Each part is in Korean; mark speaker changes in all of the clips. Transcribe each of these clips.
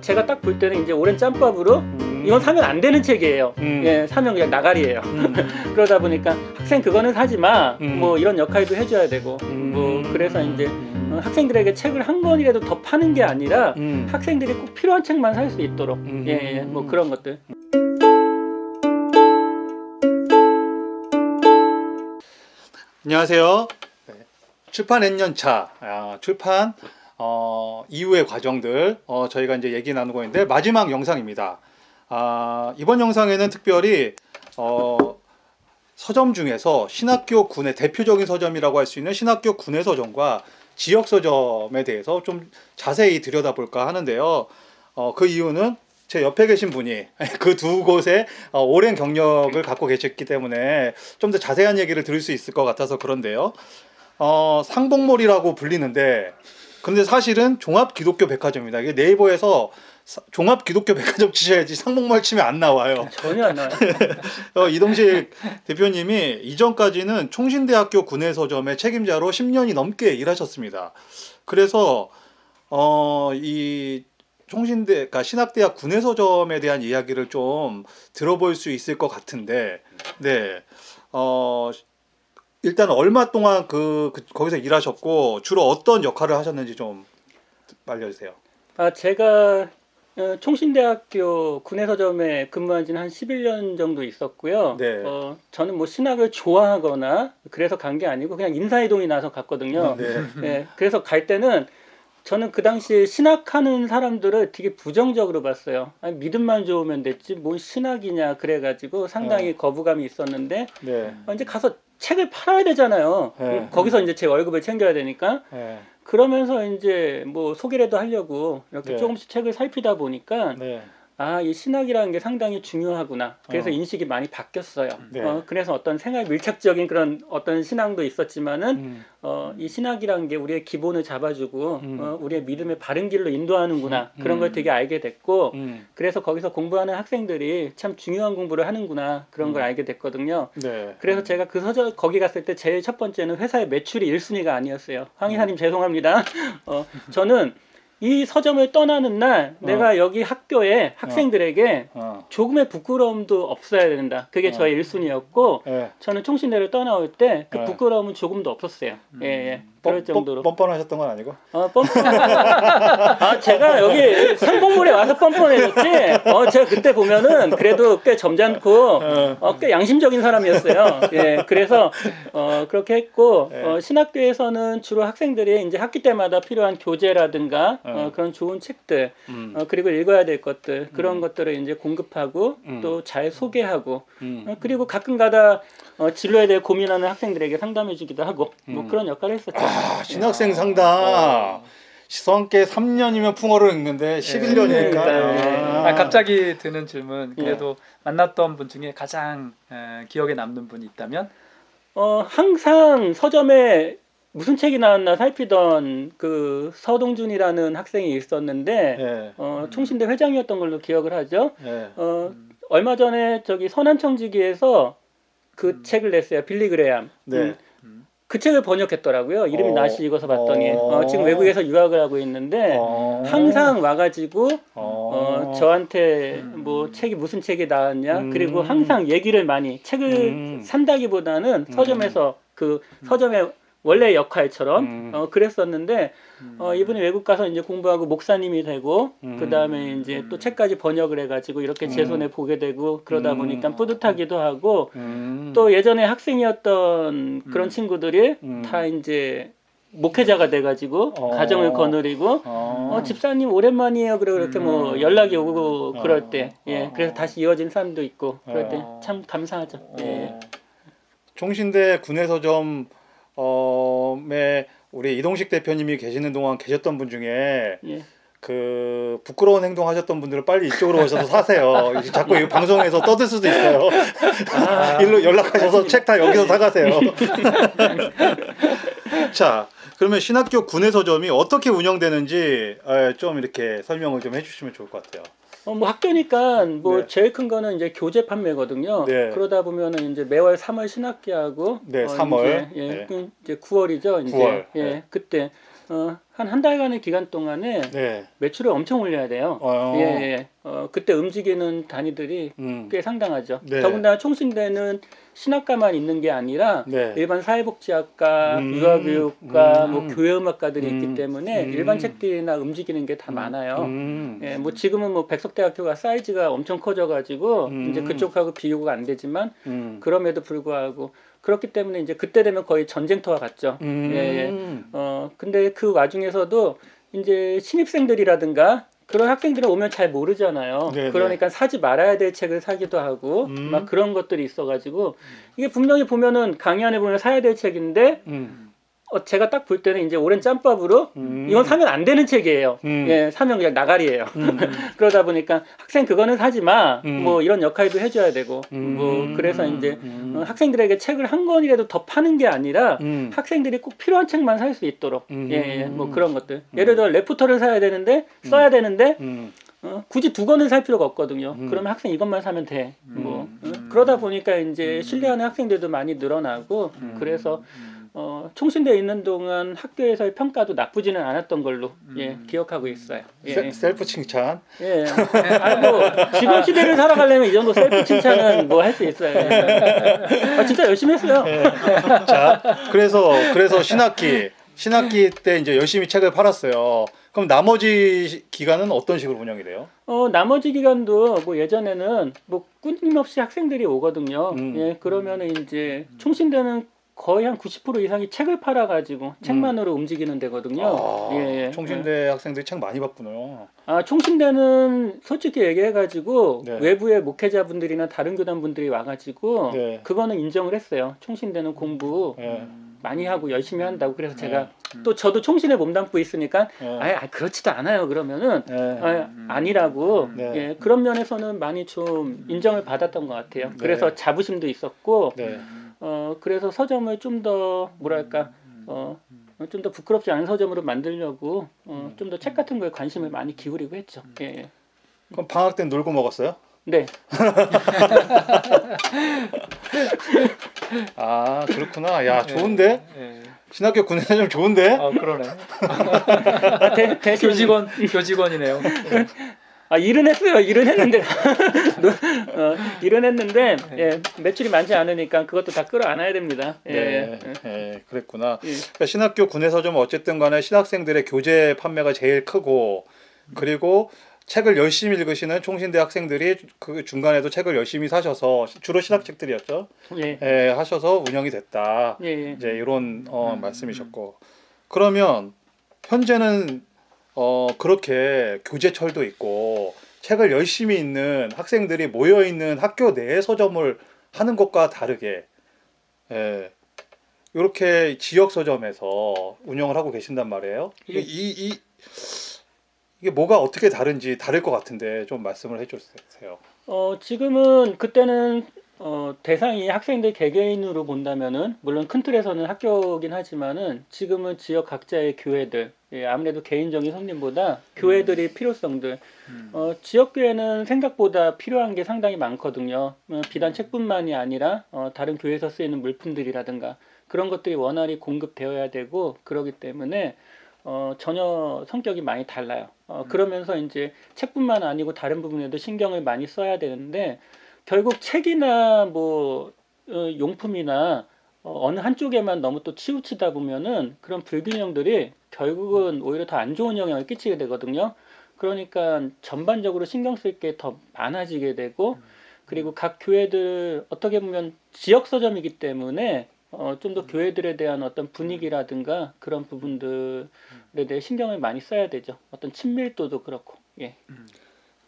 Speaker 1: 제가 딱 볼 때는 이제 오랜 짬밥으로 이건 사면 안 되는 책이에요. 예, 사면 그냥 나가리예요. 그러다 보니까 학생 그거는 사지 마. 뭐 이런 역할도 해줘야 되고 뭐 그래서 이제 학생들에게 책을 한 권이라도 더 파는 게 아니라 학생들이 꼭 필요한 책만 살 수 있도록 예, 뭐 그런 것들.
Speaker 2: 안녕하세요. 출판 N년차 출판 이후의 과정들 저희가 이제 얘기 나누고 있는데 마지막 영상입니다. 이번 영상에는 특별히 서점 중에서 신학교 군의 대표적인 서점이라고 할 수 있는 신학교 군의 서점과 지역 서점에 대해서 좀 자세히 들여다볼까 하는데요. 그 이유는 제 옆에 계신 분이 그 두 곳에 오랜 경력을 갖고 계셨기 때문에 좀 더 자세한 얘기를 들을 수 있을 것 같아서 그런데요. 상복몰이라고 불리는데 근데 사실은 종합 기독교 백화점입니다. 이게 네이버에서 종합 기독교 백화점 치셔야지 상복몰 치면 안 나와요.
Speaker 1: 전혀 안 나와요.
Speaker 2: 이동식 대표님이 이전까지는 총신대학교 군의서점의 책임자로 10년이 넘게 일하셨습니다. 그래서 이 총신대, 그러니까 신학대학 군의서점에 대한 이야기를 좀 들어볼 수 있을 것 같은데, 네, 일단 얼마 동안 거기서 일하셨고 주로 어떤 역할을 하셨는지 좀 알려주세요.
Speaker 1: 제가 총신대학교 군의서점에 근무한 지는 한 11년 정도 있었고요.
Speaker 2: 네.
Speaker 1: 저는 뭐 신학을 좋아하거나 그래서 간 게 아니고 그냥 인사이동이 나서 갔거든요.
Speaker 2: 네.
Speaker 1: 네, 그래서 갈 때는 저는 그 당시에 신학하는 사람들을 되게 부정적으로 봤어요. 아니, 믿음만 좋으면 됐지 뭔 신학이냐 그래가지고 상당히 거부감이 있었는데
Speaker 2: 네.
Speaker 1: 이제 가서 책을 팔아야 되잖아요.
Speaker 2: 네.
Speaker 1: 거기서 이제 제 월급을 챙겨야 되니까.
Speaker 2: 네.
Speaker 1: 그러면서 이제 뭐 소개라도 하려고 이렇게
Speaker 2: 네.
Speaker 1: 조금씩 책을 살피다 보니까
Speaker 2: 네.
Speaker 1: 이 신학이라는 게 상당히 중요하구나. 그래서 인식이 많이 바뀌었어요.
Speaker 2: 네.
Speaker 1: 그래서 어떤 생활 밀착적인 그런 어떤 신앙도 있었지만은 이 신학이라는 게 우리의 기본을 잡아주고 우리의 믿음의 바른 길로 인도하는구나. 그런 걸 되게 알게 됐고 그래서 거기서 공부하는 학생들이 참 중요한 공부를 하는구나. 그런 걸 알게 됐거든요.
Speaker 2: 네.
Speaker 1: 그래서 제가 그 서점 거기 갔을 때 제일 첫 번째는 회사의 매출이 1순위가 아니었어요. 황 이사님 죄송합니다. 저는 이 서점을 떠나는 날 내가 여기 학교에 학생들에게 조금의 부끄러움도 없어야 된다. 그게 저의 1순위였고
Speaker 2: 네.
Speaker 1: 저는 총신대를 떠나올 때 그
Speaker 2: 네.
Speaker 1: 부끄러움은 조금도 없었어요. 예. 그럴 정도로.
Speaker 2: 뻔뻔하셨던 건 아니고?
Speaker 1: 제가 여기 상복물에 와서 뻔뻔해졌지. 제가 그때 보면은 그래도 꽤 점잖고 꽤 양심적인 사람이었어요. 예, 그래서 그렇게 했고 신학교에서는 주로 학생들이 이제 학기 때마다 필요한 교재라든가 그런 좋은 책들 그리고 읽어야 될 것들 그런 것들을 이제 공급하고 또 잘 소개하고 그리고 가끔가다 진로에 대해 고민하는 학생들에게 상담해주기도 하고 뭐 그런 역할을 했었죠.
Speaker 2: 신학생 상담 성께 3년이면 풍어를 읽는데 11년이니까
Speaker 3: 갑자기 드는 질문. 그래도 만났던 분 중에 가장 기억에 남는 분이 있다면?
Speaker 1: 항상 서점에 무슨 책이 나왔나 살피던 그 서동준이라는 학생이 있었는데 총신대 회장이었던 걸로 기억을 하죠. 얼마 전에 저기 선한청지기에서 그 책을 냈어요. 빌리 그레암.
Speaker 2: 네.
Speaker 1: 그 책을 번역했더라고요. 이름이 낯이 익어서 봤더니 지금 외국에서 유학을 하고 있는데 항상 와가지고 저한테 뭐 책이 무슨 책이 나왔냐 그리고 항상 얘기를 많이 책을 산다기보다는 서점에서 그 서점의 원래 역할처럼 그랬었는데 이분이 외국 가서 이제 공부하고 목사님이 되고 그 다음에 이제 또 책까지 번역을 해가지고 이렇게 제 손에 보게 되고 그러다 보니까 뿌듯하기도 하고 또 예전에 학생이었던 그런 친구들이 다 이제 목회자가 돼가지고 가정을 거느리고 집사님 오랜만이에요. 그렇게 뭐 연락이 오고 그럴 때 그래서 다시 이어진 사람도 있고 그럴 때 참 감사하죠.
Speaker 2: 총신대 군의서점 우리 이동식 대표님이 계시는 동안 계셨던 분 중에 그 부끄러운 행동 하셨던 분들은 빨리 이쪽으로 오셔서 사세요. 자꾸 이 방송에서 떠들 수도 있어요. 일로 연락하셔서 책 다 여기서 사가세요. 자, 그러면 신학교 군의서점이 어떻게 운영되는지 좀 이렇게 설명을 좀 해주시면 좋을 것 같아요.
Speaker 1: 뭐 학교니까 뭐 제일 큰 거는 이제 교재 판매거든요. 그러다 보면은 이제 매월 3월 신학기하고
Speaker 2: 3월
Speaker 1: 이제 9월이죠. 이제
Speaker 2: 9월.
Speaker 1: 그때 한 달간의 기간 동안에
Speaker 2: 네.
Speaker 1: 매출을 엄청 올려야 돼요. 예, 예. 그때 움직이는 단위들이 꽤 상당하죠.
Speaker 2: 네.
Speaker 1: 더군다나 총신대는 신학과만 있는 게 아니라
Speaker 2: 네.
Speaker 1: 일반 사회복지학과, 유아교육과, 뭐 교회음악과들이 있기 때문에
Speaker 2: 음.
Speaker 1: 일반 책들이나 움직이는 게 다 많아요. 예, 뭐 지금은 뭐 백석대학교가 사이즈가 엄청 커져가지고 이제 그쪽하고 비교가 안 되지만 그럼에도 불구하고 그렇기 때문에 이제 그때 되면 거의 전쟁터와 같죠. 예, 예. 근데 그 와중에서도 이제 신입생들이라든가 그런 학생들은 오면 잘 모르잖아요.
Speaker 2: 네네.
Speaker 1: 그러니까 사지 말아야 될 책을 사기도 하고 막 그런 것들이 있어가지고 이게 분명히 보면은 강의 안에 보면 사야 될 책인데 제가 딱 볼 때는 이제 오랜 짬밥으로 이건 사면 안 되는 책이에요. 예, 사면 그냥 나가리예요. 그러다 보니까 학생 그거는 사지 마. 뭐 이런 역할도 해줘야 되고 뭐 그래서 이제 학생들에게 책을 한 권이라도 더 파는 게 아니라 학생들이 꼭 필요한 책만 살 수 있도록 예, 예, 뭐 그런 것들. 예를 들어 레포터를 사야 되는데 써야 되는데 굳이 두 권을 살 필요가 없거든요. 그러면 학생 이것만 사면 돼. 뭐 그러다 보니까 이제 신뢰하는 학생들도 많이 늘어나고 그래서 총신대에 있는 동안 학교에서의 평가도 나쁘지는 않았던 걸로 예, 기억하고 있어요. 예.
Speaker 2: 셀프 칭찬.
Speaker 1: 예. 뭐 지금 시대를 살아가려면 이 정도 셀프 칭찬은 뭐 할 수 있어요. 예. 진짜 열심히 했어요.
Speaker 2: 자, 그래서 신학기 때 이제 열심히 책을 팔았어요. 그럼 나머지 기간은 어떤 식으로 운영이 돼요?
Speaker 1: 나머지 기간도 뭐 예전에는 뭐 끊임없이 학생들이 오거든요. 예, 그러면은 이제 총신대는 거의 한 90% 이상이 책을 팔아가지고 책만으로 움직이는 데거든요. 예.
Speaker 2: 총신대 학생들이 책 많이 봤구나.
Speaker 1: 총신대는 솔직히 얘기해가지고
Speaker 2: 네.
Speaker 1: 외부의 목회자분들이나 다른 교단분들이 와가지고
Speaker 2: 네.
Speaker 1: 그거는 인정을 했어요. 총신대는 공부
Speaker 2: 네.
Speaker 1: 많이 하고 열심히 한다고. 그래서 제가 또 저도 총신에 몸담고 있으니까 그렇지도 않아요. 그러면은 아니라고.
Speaker 2: 네.
Speaker 1: 예, 그런 면에서는 많이 좀 인정을 받았던 것 같아요. 그래서 자부심도 있었고
Speaker 2: 네.
Speaker 1: 그래서 서점을 좀 더 뭐랄까 좀 더 부끄럽지 않은 서점으로 만들려고 좀 더 책 같은 거에 관심을 많이 기울이고 했죠. 예.
Speaker 2: 그럼 방학 때 놀고 먹었어요?
Speaker 1: 네.
Speaker 2: 아, 그렇구나. 야, 좋은데?
Speaker 3: 예.
Speaker 2: 신학교 군에서 좀 좋은데?
Speaker 3: 그러네.
Speaker 1: 대신
Speaker 3: 교직원이네요.
Speaker 1: 일은 했어요. 일은 했는데 일은 했는데 예, 매출이 많지 않으니까 그것도 다 끌어안아야 됩니다. 예.
Speaker 2: 네, 그랬구나. 그러니까 신학교 군의 서점은 어쨌든 간에 신학생들의 교재 판매가 제일 크고 그리고 책을 열심히 읽으시는 총신대 학생들이 그 중간에도 책을 열심히 사셔서 주로 신학책들이었죠. 예, 하셔서 운영이 됐다.
Speaker 1: 예.
Speaker 2: 이제 이런 말씀이셨고 그러면 현재는 그렇게 교재철도 있고 책을 열심히 읽는 학생들이 모여 있는 학교 내 서점을 하는 것과 다르게 이렇게 지역 서점에서 운영을 하고 계신단 말이에요. 이게 뭐가 어떻게 다른지 다를 것 같은데 좀 말씀을 해주세요.
Speaker 1: 지금은 그때는 대상이 학생들 개개인으로 본다면은 물론 큰 틀에서는 학교긴 하지만은 지금은 지역 각자의 교회들 아무래도 개인적인 성립보다 교회들이 필요성들 지역 교회는 생각보다 필요한 게 상당히 많거든요. 비단 책뿐만이 아니라 다른 교회에서 쓰이는 물품들이라든가 그런 것들이 원활히 공급되어야 되고 그러기 때문에 전혀 성격이 많이 달라요. 그러면서 이제 책뿐만 아니고 다른 부분에도 신경을 많이 써야 되는데 결국 책이나 뭐 용품이나 어느 한쪽에만 너무 또 치우치다 보면은 그런 불균형들이 결국은 오히려 더 안 좋은 영향을 끼치게 되거든요. 그러니까 전반적으로 신경 쓸 게 더 많아지게 되고 그리고 각 교회들 어떻게 보면 지역 서점이기 때문에 좀 더 교회들에 대한 어떤 분위기라든가 그런 부분들에 대해 신경을 많이 써야 되죠. 어떤 친밀도도 그렇고. 예.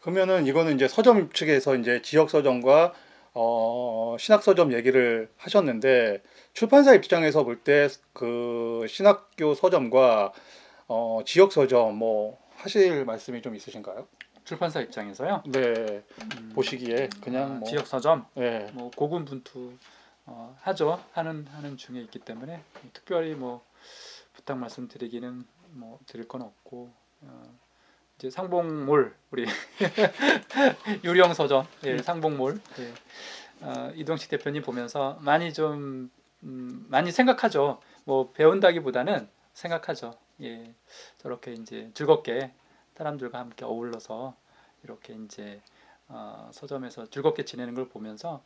Speaker 2: 그러면은 이거는 이제 서점 측에서 이제 지역 서점과 신학 서점 얘기를 하셨는데 출판사 입장에서 볼 때 그 신학교 서점과 지역 서점 뭐 하실 말씀이 좀 있으신가요?
Speaker 3: 출판사 입장에서요.
Speaker 2: 네. 보시기에 그냥 뭐
Speaker 3: 지역 서점
Speaker 2: 네.
Speaker 3: 뭐 고군분투 하죠. 하는 중에 있기 때문에 특별히 뭐 부탁 말씀드리기는 뭐 드릴 건 없고 이제 상봉몰 우리 유령 서점 상봉몰 이동식 대표님 보면서 많이 좀 많이 생각하죠. 뭐 배운다기보다는 생각하죠. 예, 저렇게 이제 즐겁게 사람들과 함께 어울러서 이렇게 이제 서점에서 즐겁게 지내는 걸 보면서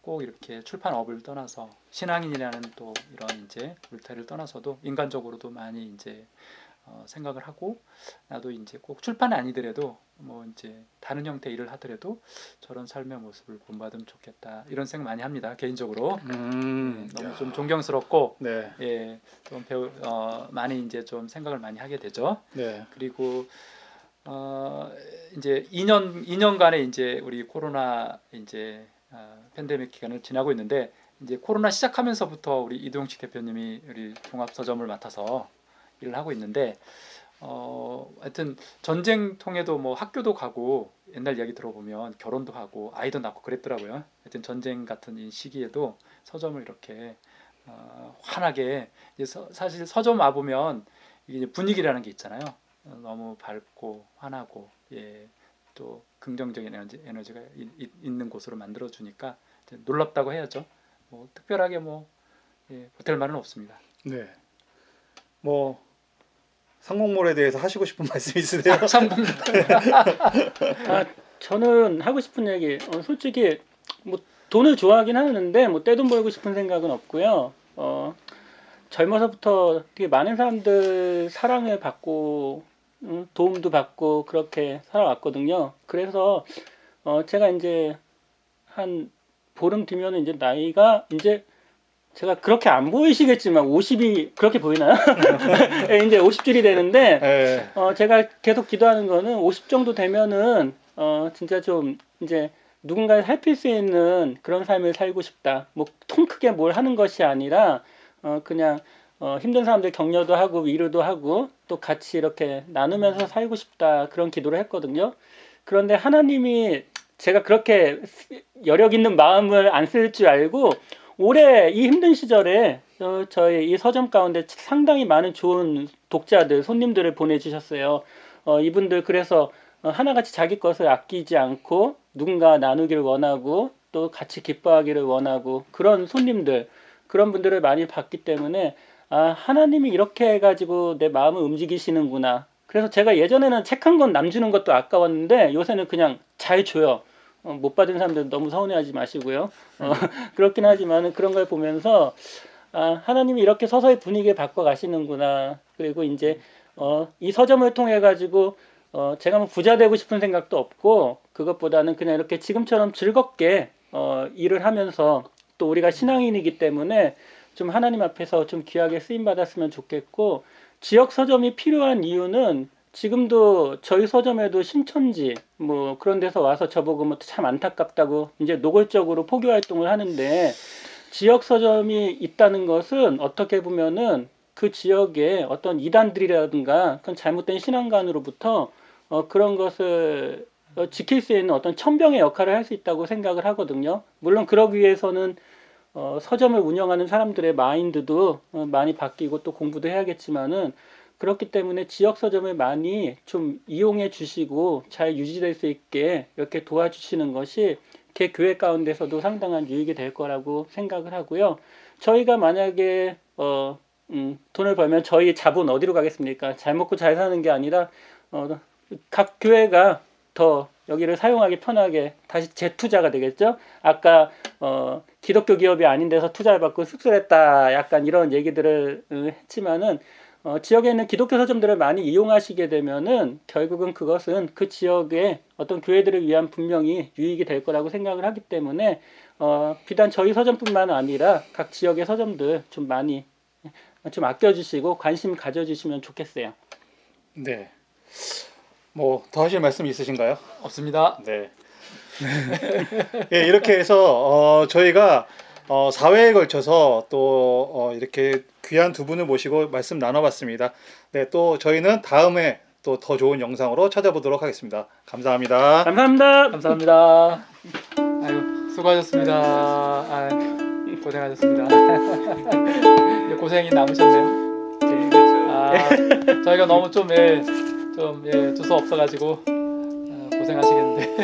Speaker 3: 꼭 이렇게 출판업을 떠나서 신앙인이라는 또 이런 이제 물태를 떠나서도 인간적으로도 많이 이제 생각을 하고, 나도 이제 꼭 출판이 아니더라도 뭐 이제 다른 형태 일을 하더라도 저런 삶의 모습을 본받으면 좋겠다, 이런 생각 많이 합니다, 개인적으로. 너무 좀 존경스럽고,
Speaker 2: 네.
Speaker 3: 예, 좀 많이 이제 좀 생각을 많이 하게 되죠.
Speaker 2: 네.
Speaker 3: 그리고 이제 2년간의 이제 우리 코로나 이제 팬데믹 기간을 지나고 있는데, 이제 코로나 시작하면서부터 우리 이동식 대표님이 우리 종합 서점을 맡아서 일을 하고 있는데, 하여튼 전쟁통에도 뭐 학교도 가고, 옛날 이야기 들어보면 결혼도 하고 아이도 낳고 그랬더라고요. 하여튼 전쟁 같은 이 시기에도 서점을 이렇게 환하게, 이제 사실 서점 와 보면 이게 분위기라는 게 있잖아요. 너무 밝고 환하고, 예, 또 긍정적인 에너지가 있는 곳으로 만들어 주니까 놀랍다고 해야죠. 뭐 특별하게 뭐 보탤 말은 없습니다.
Speaker 2: 네. 뭐 상공몰에 대해서 하시고 싶은 말씀 있으세요?
Speaker 1: 저는 하고 싶은 얘기, 솔직히 뭐 돈을 좋아하긴 하는데 뭐 떼돈 벌고 싶은 생각은 없고요. 젊어서부터 되게 많은 사람들 사랑을 받고 도움도 받고 그렇게 살아왔거든요. 그래서 제가 이제 한 보름 뒤면은 이제 나이가 이제 제가 그렇게 안 보이시겠지만 50이 그렇게 보이나요? 이제 50줄이 되는데,
Speaker 2: 네.
Speaker 1: 제가 계속 기도하는 거는 50 정도 되면은 진짜 좀 이제 누군가를 살필 수 있는 그런 삶을 살고 싶다. 뭐 통 크게 뭘 하는 것이 아니라 그냥 힘든 사람들 격려도 하고 위로도 하고 또 같이 이렇게 나누면서 살고 싶다, 그런 기도를 했거든요. 그런데 하나님이 제가 그렇게 여력 있는 마음을 안 쓸 줄 알고 올해 이 힘든 시절에 저희 이 서점 가운데 상당히 많은 좋은 독자들, 손님들을 보내주셨어요. 이분들 그래서 하나같이 자기 것을 아끼지 않고 누군가 나누기를 원하고 또 같이 기뻐하기를 원하고, 그런 손님들, 그런 분들을 많이 봤기 때문에 하나님이 이렇게 해가지고 내 마음을 움직이시는구나. 그래서 제가 예전에는 책 한 권 남주는 것도 아까웠는데 요새는 그냥 잘 줘요. 못 받은 사람들 너무 서운해하지 마시고요. 그렇긴 하지만 그런 걸 보면서 하나님이 이렇게 서서히 분위기를 바꿔 가시는구나. 그리고 이제 이 서점을 통해 가지고 제가 뭐 부자 되고 싶은 생각도 없고, 그것보다는 그냥 이렇게 지금처럼 즐겁게 일을 하면서, 또 우리가 신앙인이기 때문에 좀 하나님 앞에서 좀 귀하게 쓰임 받았으면 좋겠고, 지역 서점이 필요한 이유는 지금도 저희 서점에도 신천지 뭐 그런 데서 와서 저보고 뭐 참 안타깝다고 이제 노골적으로 포교 활동을 하는데, 지역 서점이 있다는 것은 어떻게 보면은 그 지역에 어떤 이단들이라든가 그런 잘못된 신앙관으로부터 그런 것을 지킬 수 있는 어떤 천병의 역할을 할 수 있다고 생각을 하거든요. 물론 그러기 위해서는 서점을 운영하는 사람들의 마인드도 많이 바뀌고 또 공부도 해야겠지만은, 그렇기 때문에 지역 서점을 많이 좀 이용해 주시고 잘 유지될 수 있게 이렇게 도와주시는 것이 개 교회 가운데서도 상당한 유익이 될 거라고 생각을 하고요. 저희가 만약에 돈을 벌면 저희 자본 어디로 가겠습니까? 잘 먹고 잘 사는 게 아니라 각 교회가 더 여기를 사용하기 편하게 다시 재투자가 되겠죠. 아까 기독교 기업이 아닌 데서 투자를 받고 쑥스랬다, 약간 이런 얘기들을 했지만은 지역에 있는 기독교 서점들을 많이 이용하시게 되면은 결국은 그것은 그 지역의 어떤 교회들을 위한 분명히 유익이 될 거라고 생각을 하기 때문에 비단 저희 서점뿐만 아니라 각 지역의 서점들 좀 많이 좀 아껴주시고 관심 가져주시면 좋겠어요.
Speaker 2: 네. 뭐 더 하실 말씀 있으신가요?
Speaker 3: 없습니다.
Speaker 2: 네. 예, 이렇게 해서 저희가 4회에 걸쳐서 또 이렇게 귀한 두 분을 모시고 말씀 나눠봤습니다. 네, 또 저희는 다음에 또 더 좋은 영상으로 찾아보도록 하겠습니다. 감사합니다.
Speaker 1: 감사합니다.
Speaker 3: 감사합니다. 아유, 수고하셨습니다. 고생하셨습니다. 이제 고생이 남으셨네요.
Speaker 1: 네, 그렇죠.
Speaker 3: 저희가 너무 좀 두서 없어가지고 고생하시겠는데.